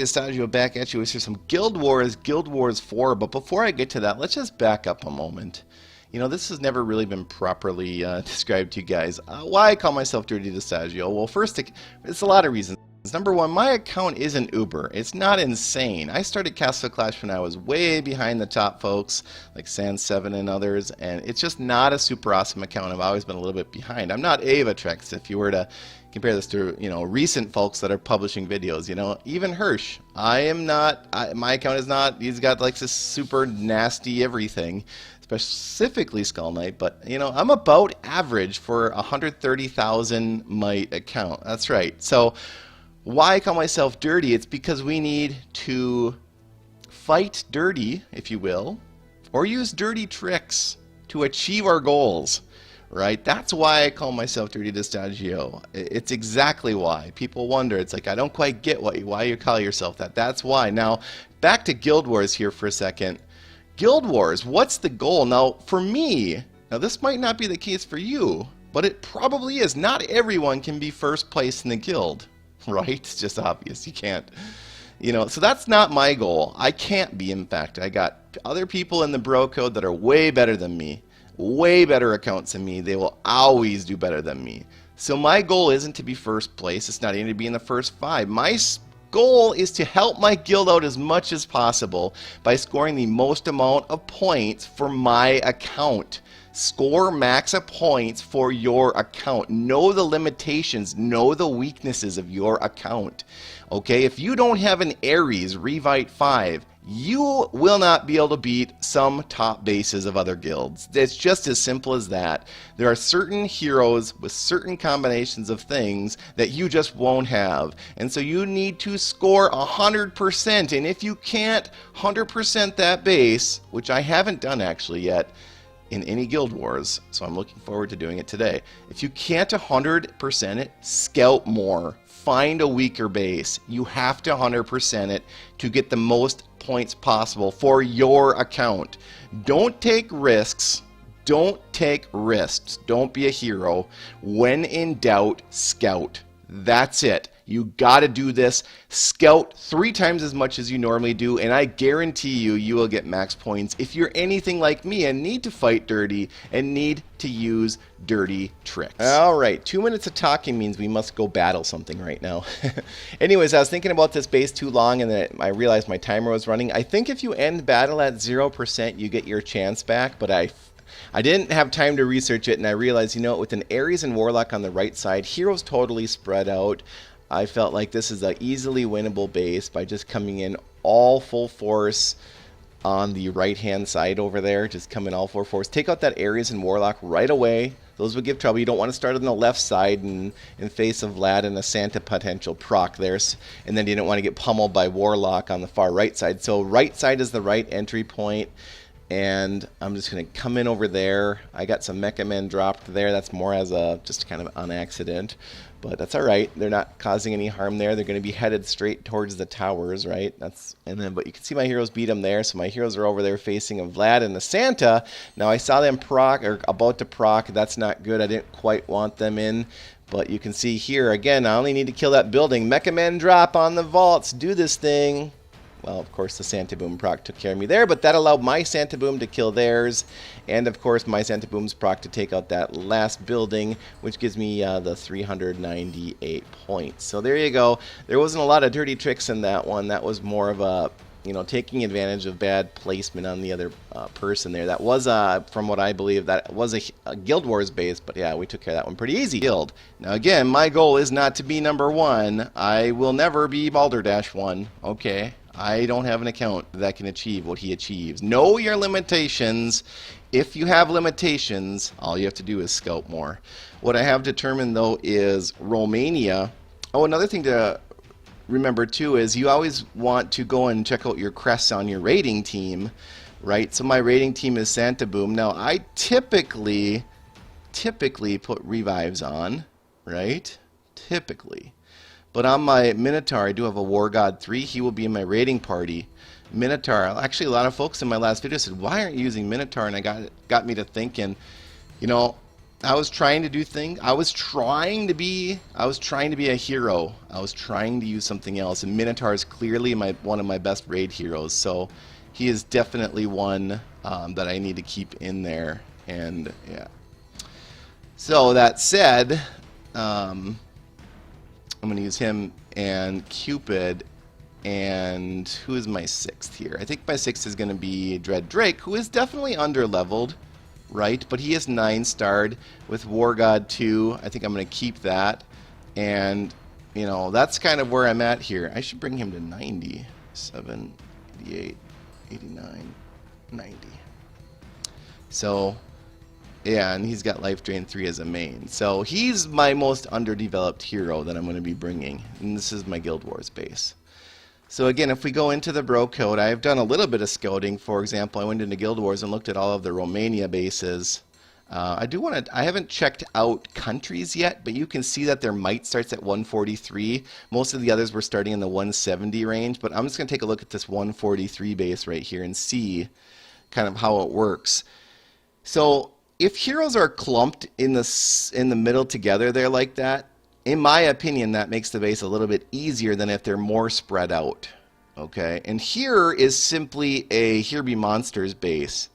Distaggio back at you with some Guild Wars 4, but before I get to that, let's just back up a moment. You know, this has never really been properly described to you guys. Why I call myself Dirty Distaggio? Well, first, it's a lot of reasons. Number one, my account isn't Uber. It's not insane. I started Castle Clash when I was way behind the top folks, like Sans7 and others, and it's just not a super awesome account. I've always been a little bit behind. I'm not Avatrex, if you were to compare this to, you know, recent folks that are publishing videos, you know, even Hirsch. I am not, my account is not, he's got like this super nasty everything, specifically Skull Knight, but, you know, I'm about average for a 130,000 mite account. That's right. So, why I call myself dirty? It's because we need to fight dirty, if you will, or use dirty tricks to achieve our goals, right? That's why I call myself Dirty Distaggio. It's exactly why. People wonder. It's like, I don't quite get why you call yourself that. That's why. Now, back to Guild Wars here for a second. Guild Wars, what's the goal? Now, for me, now this might not be the case for you, but it probably is. Not everyone can be first place in the guild. Right? It's just obvious. You can't. You know, so that's not my goal. I can't be, in fact. I got other people in the TheBroCode that are way better than me. Way better accounts than me. They will always do better than me. So my goal isn't to be first place. It's not even to be in the first 5. My goal is to help my guild out as much as possible by scoring the most amount of points for my account. Score max of points for your account. Know the limitations, know the weaknesses of your account. Okay, if you don't have an Ares Revite 5, you will not be able to beat some top bases of other guilds. It's just as simple as that. There are certain heroes with certain combinations of things that you just won't have. And so you need to score 100%. And if you can't 100% that base, which I haven't done actually yet, in any Guild Wars, so I'm looking forward to doing it today. If you can't 100% it, scout more. Find a weaker base. You have to 100% it to get the most points possible for your account. Don't take risks. Don't take risks. Don't be a hero. When in doubt, scout. That's it. You got to do this. Scout 3 times as much as you normally do, and I guarantee you, you will get max points if you're anything like me and need to fight dirty and need to use dirty tricks. All right, 2 minutes of talking means we must go battle something right now. Anyways, I was thinking about this base too long, and then I realized my timer was running. I think if you end battle at 0%, you get your chance back, but I didn't have time to research it, and I realized, you know, with an Ares and Warlock on the right side, heroes totally spread out. I felt like this is an easily winnable base by just coming in all full force on the right-hand side over there. Just come in all full force. Take out that Ares and Warlock right away. Those would give trouble. You don't want to start on the left side and in face of Vlad and a Santa potential proc there. And then you don't want to get pummeled by Warlock on the far right side. So right side is the right entry point. And I'm just going to come in over there. I got some Mecha Men dropped there. That's more as a just kind of an accident. But that's all right. They're not causing any harm there. They're going to be headed straight towards the towers, right? But you can see my heroes beat them there. So my heroes are over there facing a Vlad and a Santa. Now I saw them proc, or about to proc. That's not good. I didn't quite want them in. But you can see here, again, I only need to kill that building. Mecha Men drop on the vaults. Do this thing. Well, of course, the Santa Boom proc took care of me there, but that allowed my Santa Boom to kill theirs, and of course, my Santa Boom's proc to take out that last building, which gives me the 398 points. So there you go. There wasn't a lot of dirty tricks in that one. That was more of a, you know, taking advantage of bad placement on the other person there. That was, from what I believe, that was a Guild Wars base, but yeah, we took care of that one pretty easy. Guild. Now again, my goal is not to be number 1. I will never be Balderdash 1, okay? I don't have an account that can achieve what he achieves. Know your limitations. If you have limitations, all you have to do is scout more. What I have determined, though, is Romania. Oh, another thing to remember, too, is you always want to go and check out your crests on your raiding team, right? So my raiding team is Santa Boom. Now, I typically put revives on, right? Typically. But on my Minotaur, I do have a War God 3. He will be in my raiding party. Minotaur, actually a lot of folks in my last video said, why aren't you using Minotaur? And I got me to thinking, you know, I was trying to do things. I was trying to be a hero. I was trying to use something else. And Minotaur is clearly one of my best raid heroes. So he is definitely one that I need to keep in there. And yeah. So that said, I'm going to use him and Cupid. And who is my sixth here? I think my sixth is going to be Dread Drake, who is definitely under-leveled. Right, but he is 9-starred with War God 2. I think I'm going to keep that. And, you know, that's kind of where I'm at here. I should bring him to 90. 7, 88, 89, 90. So, yeah, and he's got Life Drain 3 as a main. So he's my most underdeveloped hero that I'm going to be bringing. And this is my Guild Wars base. So again, if we go into the BroCode, I've done a little bit of scouting. For example, I went into Guild Wars and looked at all of the Romania bases. I haven't checked out countries yet, but you can see that their might starts at 143. Most of the others were starting in the 170 range, but I'm just going to take a look at this 143 base right here and see kind of how it works. So if heroes are clumped in the middle together there like that, in my opinion, that makes the base a little bit easier than if they're more spread out. Okay, and here is simply a Here Be Monsters base.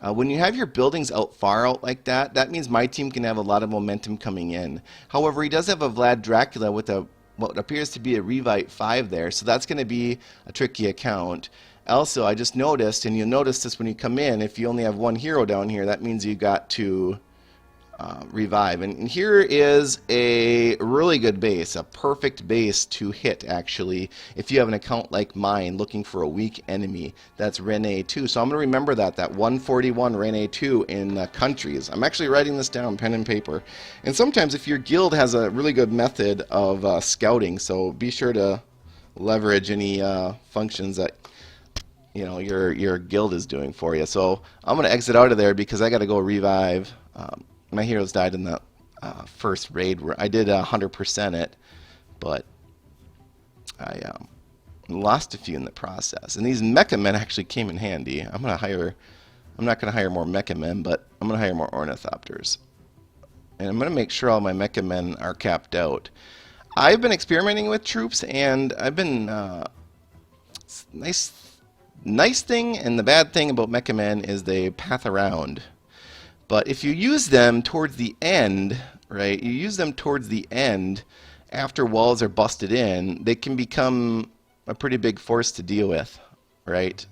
When you have your buildings out far out like that, that means my team can have a lot of momentum coming in. However, he does have a Vlad Dracula with what appears to be a Revite 5 there, so that's going to be a tricky account. Also, I just noticed, and you'll notice this when you come in, if you only have one hero down here, that means you got to revive. And here is a really good base, a perfect base to hit actually if you have an account like mine looking for a weak enemy. That's Rene 2. So I'm going to remember that 141 Rene 2 in countries. I'm actually writing this down, pen and paper. And sometimes if your guild has a really good method of scouting, so be sure to leverage any functions that your guild is doing for you. So I'm going to exit out of there because I got to go revive. My heroes died in that first raid where I did 100% it, but I lost a few in the process. And these mecha men actually came in handy. I'm not going to hire more mecha men, but I'm going to hire more ornithopters. And I'm going to make sure all my mecha men are capped out. I've been experimenting with troops, and I've been nice thing and the bad thing about mecha men is they path around. But if you use them towards the end, right, you use them towards the end after walls are busted in, they can become a pretty big force to deal with, right?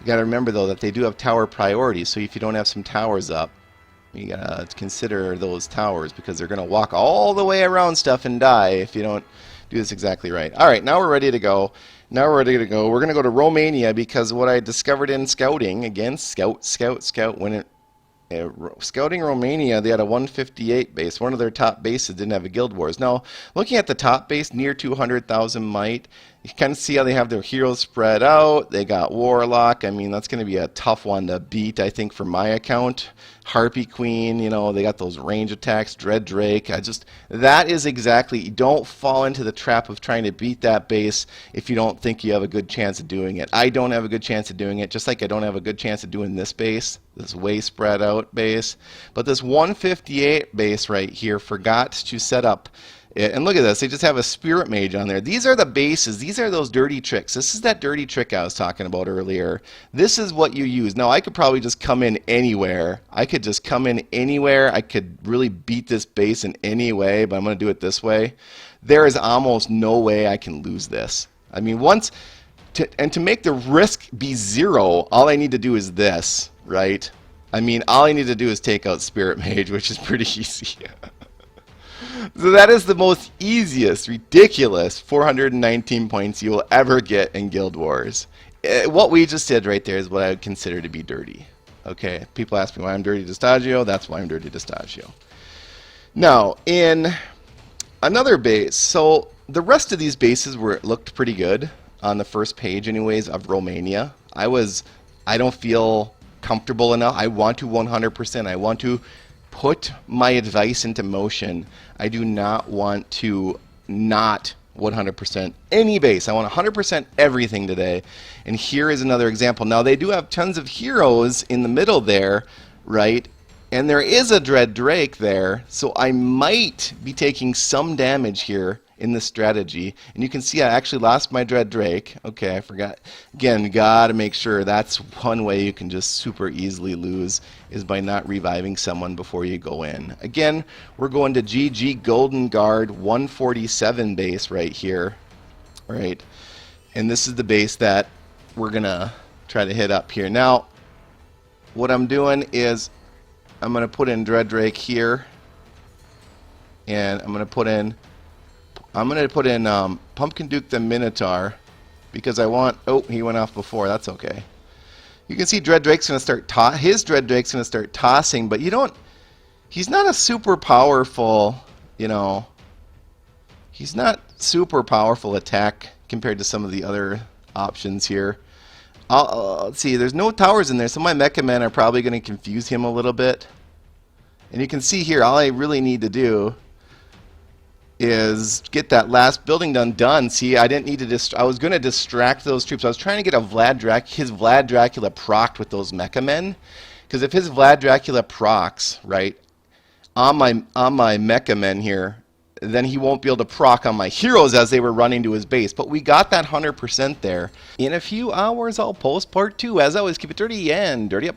You got to remember, though, that they do have tower priority, so if you don't have some towers up, you got to consider those towers because they're going to walk all the way around stuff and die if you don't do this exactly right. All right, now we're ready to go. We're going to go to Romania because what I discovered in scouting, again, scout, scouting Romania, they had a 158 base. One of their top bases didn't have a Guild Wars. Now, looking at the top base, near 200,000 might, you kind of see how they have their heroes spread out. They got Warlock. I mean, that's going to be a tough one to beat, I think, for my account. Harpy Queen, they got those range attacks. Dread Drake. That is exactly, you don't fall into the trap of trying to beat that base if you don't think you have a good chance of doing it. I don't have a good chance of doing it, just like I don't have a good chance of doing this base, this way spread out base. But this 158 base right here forgot to set up. And look at this, they just have a Spirit Mage on there. These are the bases, these are those dirty tricks. This is that dirty trick I was talking about earlier. This is what you use. Now I could probably just come in anywhere. I could really beat this base in any way, but I'm going to do it this way. There is almost no way I can lose this. I mean, to make the risk be zero, all I need to do is this, right? I mean, all I need to do is take out Spirit Mage, which is pretty easy. So that is the most easiest, ridiculous 419 points you will ever get in Guild Wars. What we just did right there is what I would consider to be dirty. Okay, people ask me why I'm dirty Distaggio. That's why I'm dirty Distaggio. Now, in another base, so the rest of these bases looked pretty good on the first page anyways of Romania. I don't feel comfortable enough. I want to 100%. I want to put my advice into motion. I do not want to not 100% any base. I want 100% everything today. And here is another example. Now they do have tons of heroes in the middle there, right? And there is a Dread Drake there, so I might be taking some damage here in this strategy. And you can see I actually lost my Dread Drake. Okay, I forgot. Again, gotta make sure. That's one way you can just super easily lose, is by not reviving someone before you go in. Again, we're going to GG Golden Guard 147 base right here. Right? And this is the base that we're gonna try to hit up here. Now, what I'm doing is I'm gonna put in Dread Drake here, and I'm gonna put in Pumpkin Duke the Minotaur, because I want. Oh, he went off before. That's okay. You can see Dread Drake's gonna start his Dread Drake's gonna start tossing, but you don't. He's not a super powerful. You know. He's not super powerful attack compared to some of the other options here. Let's see, there's no towers in there, so my Mecha Men are probably going to confuse him a little bit. And you can see here, all I really need to do is get that last building done. See, I didn't need to I was going to distract those troops. I was trying to get his Vlad Dracula procced with those Mecha Men. Because if his Vlad Dracula procs, right, on my Mecha Men here, then he won't be able to proc on my heroes as they were running to his base. But we got that 100% there. In a few hours, I'll post part 2. As always, keep it dirty and dirty up.